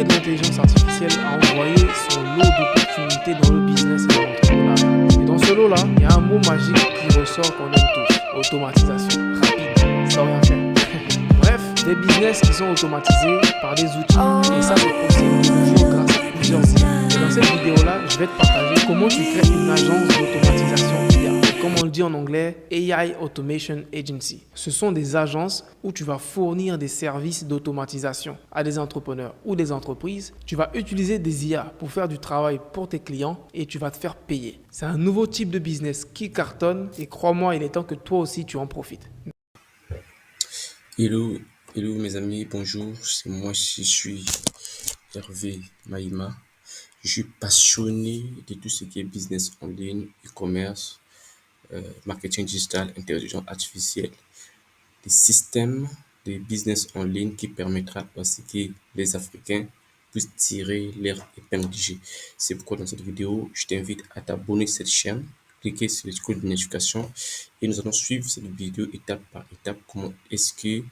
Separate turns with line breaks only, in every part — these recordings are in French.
de l'intelligence artificielle a envoyé son lot d'opportunités dans le business et dans l'entrepreneuriat. Et dans ce lot-là, il y a un mot magique qui ressort qu'on aime tous. Automatisation. Rapide, sans rien faire. Bref, des business qui sont automatisés par des outils. Et ça, c'est possible de toujours grâce à plusieurs idées. Et dans cette vidéo-là, je vais te partager comment tu crées une agence d'automatisation IA. Comme on le dit en anglais, AI Automation Agency. Ce sont des agences où tu vas fournir des services d'automatisation à des entrepreneurs ou des entreprises. Tu vas utiliser des IA pour faire du travail pour tes clients et tu vas te faire payer. C'est un nouveau type de business qui cartonne et crois-moi, il est temps que toi aussi tu en profites.
Hello, hello mes amis, bonjour, c'est moi, je suis Hervé Maïma. Je suis passionné de tout ce qui est business en ligne, e-commerce, marketing digital, intelligence artificielle, des systèmes de business en ligne qui permettra à ce que les Africains puissent tirer leur épingle du jeu. C'est pourquoi dans cette vidéo, je t'invite à t'abonner à cette chaîne, cliquer sur le code de notification et nous allons suivre cette vidéo étape par étape. Comment est-ce que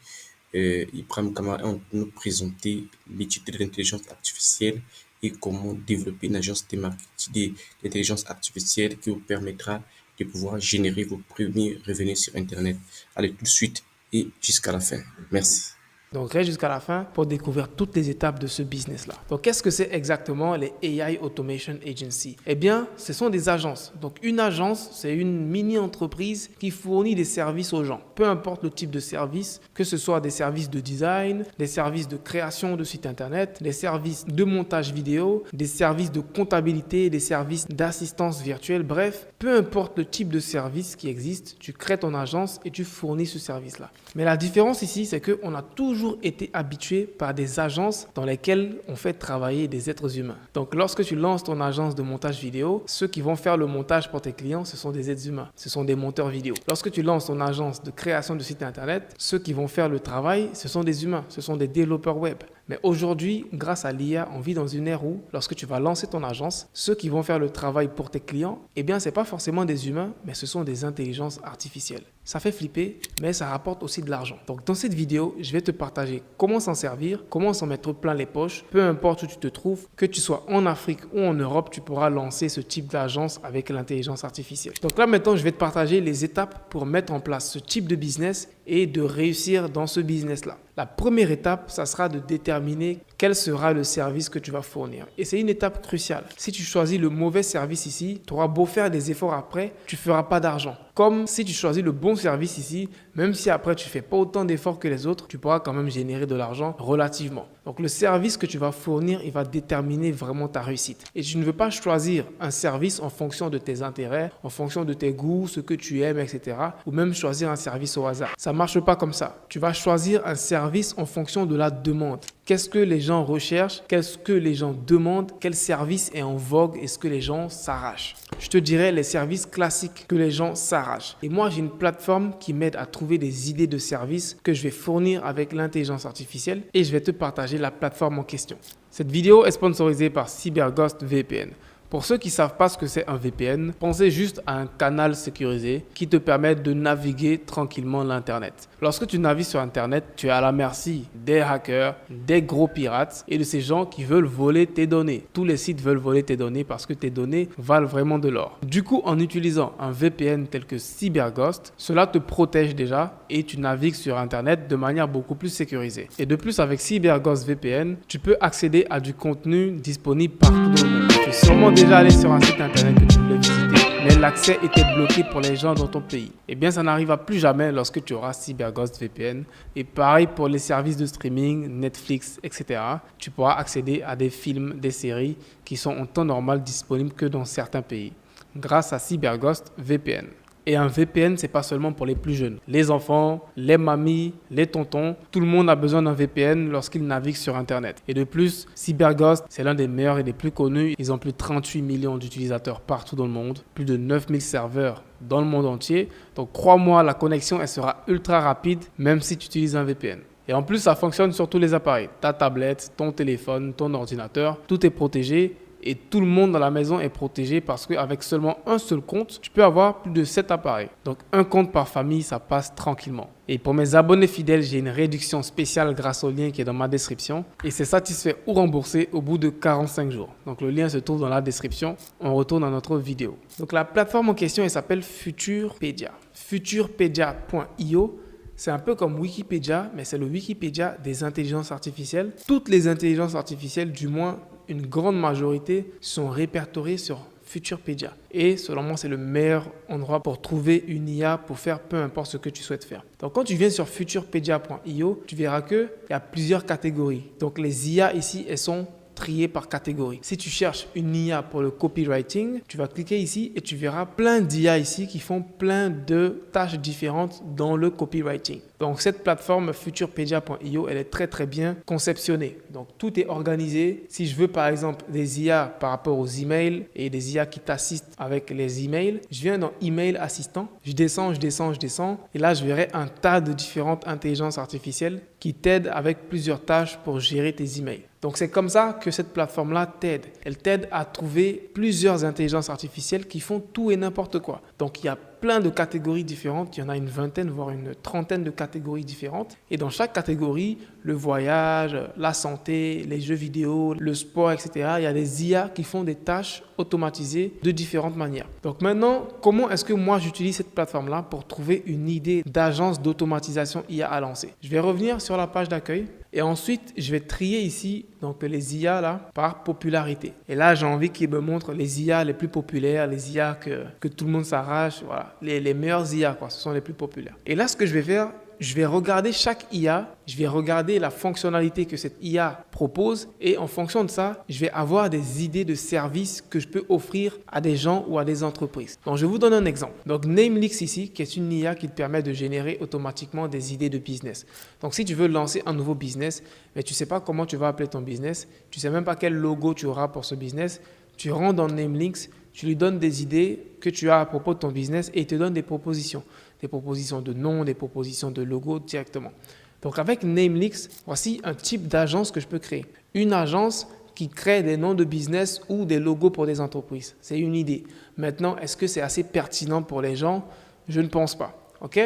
Ibrahim Kamara nous présenter l'étude de l'intelligence artificielle et comment développer une agence de marketing d'intelligence artificielle qui vous permettra de pouvoir générer vos premiers revenus sur Internet. Allez tout de suite et jusqu'à la fin. Merci.
Donc, reste jusqu'à la fin pour découvrir toutes les étapes de ce business-là. Donc, qu'est-ce que c'est exactement les AI Automation Agency? Eh bien, ce sont des agences. Donc, une agence, c'est une mini-entreprise qui fournit des services aux gens. Peu importe le type de service, que ce soit des services de design, des services de création de sites internet, des services de montage vidéo, des services de comptabilité, des services d'assistance virtuelle. Bref, peu importe le type de service qui existe, tu crées ton agence et tu fournis ce service-là. Mais la différence ici, c'est qu'on a toujours été habitué par des agences dans lesquelles on fait travailler des êtres humains. Donc, lorsque tu lances ton agence de montage vidéo, ceux qui vont faire le montage pour tes clients, ce sont des êtres humains. Ce sont des monteurs vidéo. Lorsque tu lances ton agence de création de site internet, ceux qui vont faire le travail, ce sont des humains. Ce sont des développeurs web. Mais aujourd'hui, grâce à l'IA, on vit dans une ère où, lorsque tu vas lancer ton agence, ceux qui vont faire le travail pour tes clients, eh bien, ce n'est pas forcément des humains, mais ce sont des intelligences artificielles. Ça fait flipper, mais ça rapporte aussi de l'argent. Donc, dans cette vidéo, je vais te partager comment s'en servir, comment s'en mettre plein les poches. Peu importe où tu te trouves, que tu sois en Afrique ou en Europe, tu pourras lancer ce type d'agence avec l'intelligence artificielle. Donc là, maintenant, je vais te partager les étapes pour mettre en place ce type de business et de réussir dans ce business-là. La première étape, ça sera de déterminer quel sera le service que tu vas fournir. Et c'est une étape cruciale. Si tu choisis le mauvais service ici, tu auras beau faire des efforts après, tu ne feras pas d'argent. Comme si tu choisis le bon service ici, même si après tu ne fais pas autant d'efforts que les autres, tu pourras quand même générer de l'argent relativement. Donc le service que tu vas fournir, il va déterminer vraiment ta réussite. Et tu ne veux pas choisir un service en fonction de tes intérêts, en fonction de tes goûts, ce que tu aimes, etc. Ou même choisir un service au hasard. Ça ne marche pas comme ça. Tu vas choisir un service en fonction de la demande. Qu'est-ce que les gens recherchent? Qu'est-ce que les gens demandent? Quel service est en vogue? Est-ce que les gens s'arrachent? Je te dirais les services classiques que les gens s'arrachent. Et moi, j'ai une plateforme qui m'aide à trouver des idées de services que je vais fournir avec l'intelligence artificielle et je vais te partager la plateforme en question. Cette vidéo est sponsorisée par CyberGhost VPN. Pour ceux qui ne savent pas ce que c'est un VPN, pensez juste à un canal sécurisé qui te permet de naviguer tranquillement l'Internet. Lorsque tu navigues sur Internet, tu es à la merci des hackers, des gros pirates et de ces gens qui veulent voler tes données. Tous les sites veulent voler tes données parce que tes données valent vraiment de l'or. Du coup, en utilisant un VPN tel que CyberGhost, cela te protège déjà et tu navigues sur Internet de manière beaucoup plus sécurisée. Et de plus, avec CyberGhost VPN, tu peux accéder à du contenu disponible partout dans le monde. Tu es sûrement déjà allé sur un site internet que tu voulais visiter, mais l'accès était bloqué pour les gens dans ton pays. Eh bien, ça n'arrivera plus jamais lorsque tu auras CyberGhost VPN. Et pareil pour les services de streaming, Netflix, etc. Tu pourras accéder à des films, des séries qui sont en temps normal disponibles que dans certains pays, grâce à CyberGhost VPN. Et un VPN, c'est pas seulement pour les plus jeunes. Les enfants, les mamies, les tontons, tout le monde a besoin d'un VPN lorsqu'il navigue sur Internet. Et de plus, CyberGhost, c'est l'un des meilleurs et des plus connus. Ils ont plus de 38 millions d'utilisateurs partout dans le monde, plus de 9000 serveurs dans le monde entier. Donc crois-moi, la connexion, elle sera ultra rapide, même si tu utilises un VPN. Et en plus, ça fonctionne sur tous les appareils. Ta tablette, ton téléphone, ton ordinateur, tout est protégé. et tout le monde dans la maison est protégé parce qu'avec seulement un seul compte, tu peux avoir plus de 7 appareils. Donc un compte par famille, ça passe tranquillement. Et pour mes abonnés fidèles, j'ai une réduction spéciale grâce au lien qui est dans ma description. Et c'est satisfait ou remboursé au bout de 45 jours. Donc le lien se trouve dans la description. On retourne à notre vidéo. Donc la plateforme en question, elle s'appelle Futurpedia. Futurpedia.io. C'est un peu comme Wikipédia, mais c'est le Wikipédia des intelligences artificielles. Toutes les intelligences artificielles, du moins une grande majorité, sont répertoriées sur Futurpedia. Et selon moi, c'est le meilleur endroit pour trouver une IA pour faire peu importe ce que tu souhaites faire. Donc quand tu viens sur futurpedia.io, tu verras qu'il y a plusieurs catégories. Donc les IA ici, elles sont triées par catégorie. Si tu cherches une IA pour le copywriting, tu vas cliquer ici et tu verras plein d'IA ici qui font plein de tâches différentes dans le copywriting. Donc cette plateforme futurpedia.io, elle est très très bien conceptionnée. Donc tout est organisé. Si je veux par exemple des IA par rapport aux emails et des IA qui t'assistent avec les emails, je viens dans email assistant, je descends et là je verrai un tas de différentes intelligences artificielles qui t'aident avec plusieurs tâches pour gérer tes emails. Donc c'est comme ça que cette plateforme-là t'aide. Elle t'aide à trouver plusieurs intelligences artificielles qui font tout et n'importe quoi. Donc il y a plein de catégories différentes. Il y en a une vingtaine, voire une trentaine de catégories différentes. Et dans chaque catégorie, le voyage, la santé, les jeux vidéo, le sport, etc., il y a des IA qui font des tâches automatisées de différentes manières. Donc maintenant, comment est-ce que moi j'utilise cette plateforme-là pour trouver une idée d'agence d'automatisation IA à lancer? Je vais revenir sur la page d'accueil. Et ensuite, je vais trier ici donc les IA là, par popularité. Et là, j'ai envie qu'il me montre les IA les plus populaires, les IA que tout le monde s'arrache. Voilà, les meilleures IA, quoi, ce sont les plus populaires. Et là, ce que je vais faire, je vais regarder chaque IA, je vais regarder la fonctionnalité que cette IA propose et en fonction de ça, je vais avoir des idées de services que je peux offrir à des gens ou à des entreprises. Donc, je vous donne un exemple. Donc, Namelix ici, qui est une IA qui te permet de générer automatiquement des idées de business. Donc, si tu veux lancer un nouveau business, mais tu ne sais pas comment tu vas appeler ton business, tu ne sais même pas quel logo tu auras pour ce business, tu rentres dans Namelix, tu lui donnes des idées que tu as à propos de ton business et il te donne des propositions. Des propositions de nom, des propositions de logo directement. Donc avec Namelix, voici un type d'agence que je peux créer. Une agence qui crée des noms de business ou des logos pour des entreprises. C'est une idée. Maintenant, est-ce que c'est assez pertinent pour les gens? Je ne pense pas. OK?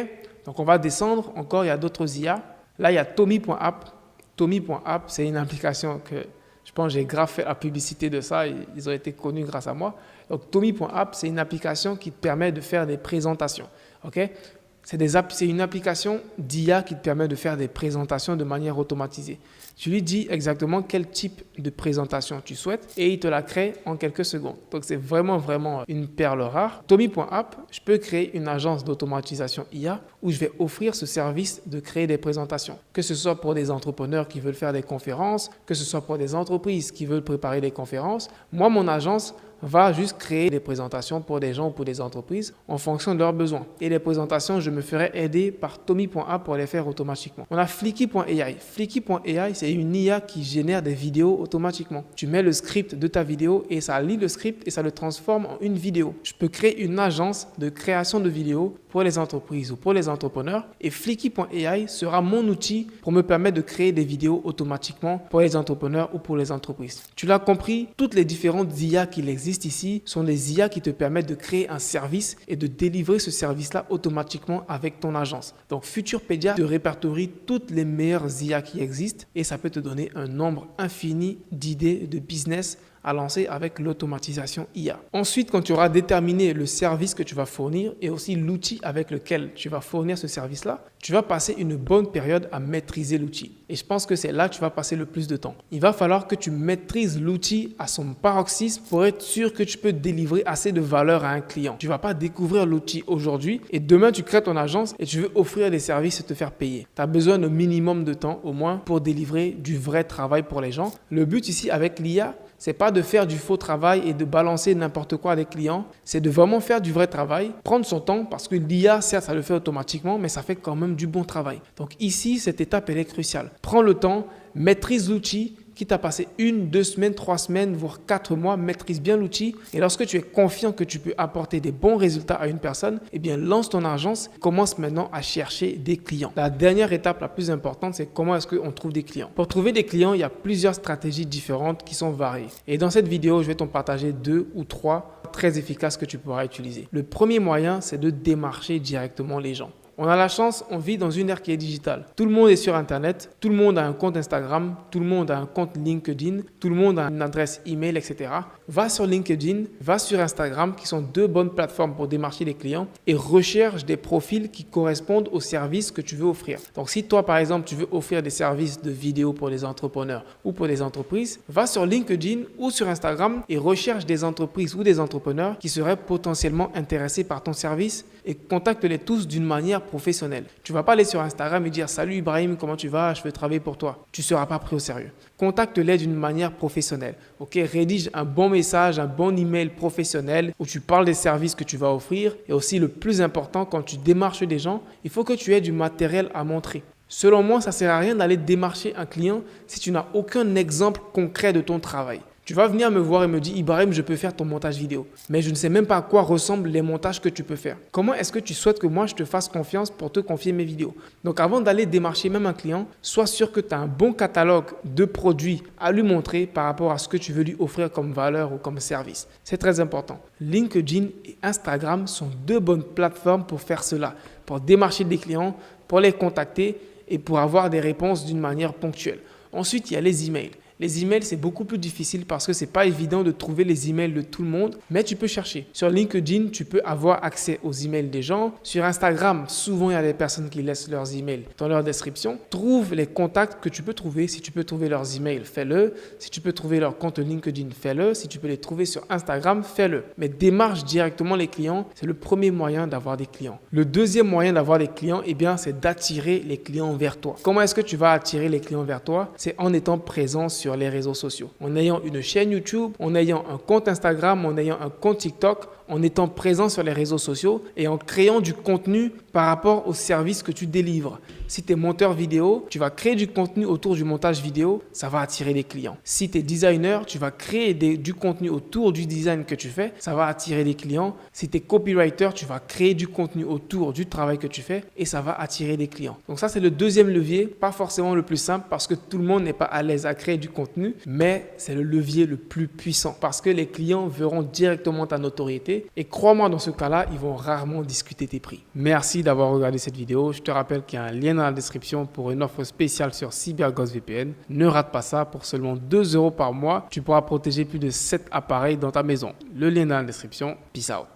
Donc on va descendre. Encore, il y a d'autres IA. Là, il y a Tommy.app. Tommy.app, c'est une application que je pense que j'ai grave fait la publicité de ça. Ils ont été connus grâce à moi. Donc Tommy.app, c'est une application qui te permet de faire des présentations. OK? C'est une application d'IA qui te permet de faire des présentations de manière automatisée. Tu lui dis exactement quel type de présentation tu souhaites et il te la crée en quelques secondes. Donc, c'est vraiment une perle rare. Tommy.app, je peux créer une agence d'automatisation IA où je vais offrir ce service de créer des présentations. Que ce soit pour des entrepreneurs qui veulent faire des conférences, que ce soit pour des entreprises qui veulent préparer des conférences. Moi, mon agence va juste créer des présentations pour des gens ou pour des entreprises en fonction de leurs besoins. Et les présentations, je me ferai aider par Tommy.app pour les faire automatiquement. On a Flicky.ai. Flicky.ai, c'est une IA qui génère des vidéos automatiquement. Tu mets le script de ta vidéo et ça lit le script et ça le transforme en une vidéo. Je peux créer une agence de création de vidéos pour les entreprises ou pour les entrepreneurs et Flicky.ai sera mon outil pour me permettre de créer des vidéos automatiquement pour les entrepreneurs ou pour les entreprises. Tu l'as compris, toutes les différentes IA qui existent ici sont des IA qui te permettent de créer un service et de délivrer ce service-là automatiquement avec ton agence. Donc Futurpedia te répertorie toutes les meilleures IA qui existent et ça peut te donner un nombre infini d'idées de business à lancer avec l'automatisation IA. Ensuite, quand tu auras déterminé le service que tu vas fournir et aussi l'outil avec lequel tu vas fournir ce service-là, tu vas passer une bonne période à maîtriser l'outil. Et je pense que c'est là que tu vas passer le plus de temps. Il va falloir que tu maîtrises l'outil à son paroxysme pour être sûr que tu peux délivrer assez de valeur à un client. Tu ne vas pas découvrir l'outil aujourd'hui et demain tu crées ton agence et tu veux offrir des services et te faire payer. Tu as besoin d'un minimum de temps au moins pour délivrer du vrai travail pour les gens. Le but ici avec l'IA, c'est pas de faire du faux travail et de balancer n'importe quoi à des clients. C'est de vraiment faire du vrai travail, prendre son temps parce que l'IA, certes, ça le fait automatiquement, mais ça fait quand même du bon travail. Donc ici, cette étape, elle est cruciale. Prends le temps, maîtrise l'outil, quitte à passer 1, 2 semaines, 3 semaines, voire 4 mois, maîtrise bien l'outil. Et lorsque tu es confiant que tu peux apporter des bons résultats à une personne, eh bien, lance ton agence, commence maintenant à chercher des clients. La dernière étape la plus importante, c'est comment est-ce qu'on trouve des clients. Pour trouver des clients, il y a plusieurs stratégies différentes qui sont variées. Et dans cette vidéo, je vais t'en partager 2 ou 3 très efficaces que tu pourras utiliser. Le premier moyen, c'est de démarcher directement les gens. On a la chance, on vit dans une ère qui est digitale. Tout le monde est sur Internet, tout le monde a un compte Instagram, tout le monde a un compte LinkedIn, tout le monde a une adresse email, etc. Va sur LinkedIn, va sur Instagram, qui sont 2 bonnes plateformes pour démarcher les clients, et recherche des profils qui correspondent aux services que tu veux offrir. Donc si toi, par exemple, tu veux offrir des services de vidéo pour les entrepreneurs ou pour les entreprises, va sur LinkedIn ou sur Instagram et recherche des entreprises ou des entrepreneurs qui seraient potentiellement intéressés par ton service et contacte-les tous d'une manière professionnelle. Tu ne vas pas aller sur Instagram et dire « Salut Ibrahim, comment tu vas? Je veux travailler pour toi. » Tu ne seras pas pris au sérieux. Contacte-les d'une manière professionnelle. Ok, rédige un bon message, un bon email professionnel où tu parles des services que tu vas offrir. Et aussi le plus important, quand tu démarches des gens, il faut que tu aies du matériel à montrer. Selon moi, ça ne sert à rien d'aller démarcher un client si tu n'as aucun exemple concret de ton travail. Tu vas venir me voir et me dire « Ibrahim, je peux faire ton montage vidéo. » Mais je ne sais même pas à quoi ressemblent les montages que tu peux faire. Comment est-ce que tu souhaites que moi, je te fasse confiance pour te confier mes vidéos? Donc, avant d'aller démarcher même un client, sois sûr que tu as un bon catalogue de produits à lui montrer par rapport à ce que tu veux lui offrir comme valeur ou comme service. C'est très important. LinkedIn et Instagram sont 2 bonnes plateformes pour faire cela, pour démarcher des clients, pour les contacter et pour avoir des réponses d'une manière ponctuelle. Ensuite, il y a les emails. Les emails, c'est beaucoup plus difficile parce que ce n'est pas évident de trouver les emails de tout le monde, mais tu peux chercher. Sur LinkedIn, tu peux avoir accès aux emails des gens. Sur Instagram, souvent, il y a des personnes qui laissent leurs emails dans leur description. Trouve les contacts que tu peux trouver. Si tu peux trouver leurs emails, fais-le. Si tu peux trouver leur compte LinkedIn, fais-le. Si tu peux les trouver sur Instagram, fais-le. Mais démarche directement les clients. C'est le premier moyen d'avoir des clients. Le deuxième moyen d'avoir des clients, eh bien, c'est d'attirer les clients vers toi. Comment est-ce que tu vas attirer les clients vers toi? C'est en étant présent sur les réseaux sociaux, en ayant une chaîne YouTube, en ayant un compte Instagram, en ayant un compte TikTok, en étant présent sur les réseaux sociaux et en créant du contenu par rapport au service que tu délivres. Si tu es monteur vidéo, tu vas créer du contenu autour du montage vidéo, ça va attirer des clients. Si tu es designer, tu vas créer du contenu autour du design que tu fais, ça va attirer des clients. Si tu es copywriter, tu vas créer du contenu autour du travail que tu fais et ça va attirer des clients. Donc ça, c'est le deuxième levier, pas forcément le plus simple parce que tout le monde n'est pas à l'aise à créer du contenu, mais c'est le levier le plus puissant parce que les clients verront directement ta notoriété et crois-moi, dans ce cas-là, ils vont rarement discuter tes prix. Merci d'avoir regardé cette vidéo. Je te rappelle qu'il y a un lien dans la description pour une offre spéciale sur CyberGhost VPN. Ne rate pas ça. Pour seulement 2 € par mois, tu pourras protéger plus de 7 appareils dans ta maison. Le lien dans la description. Peace out.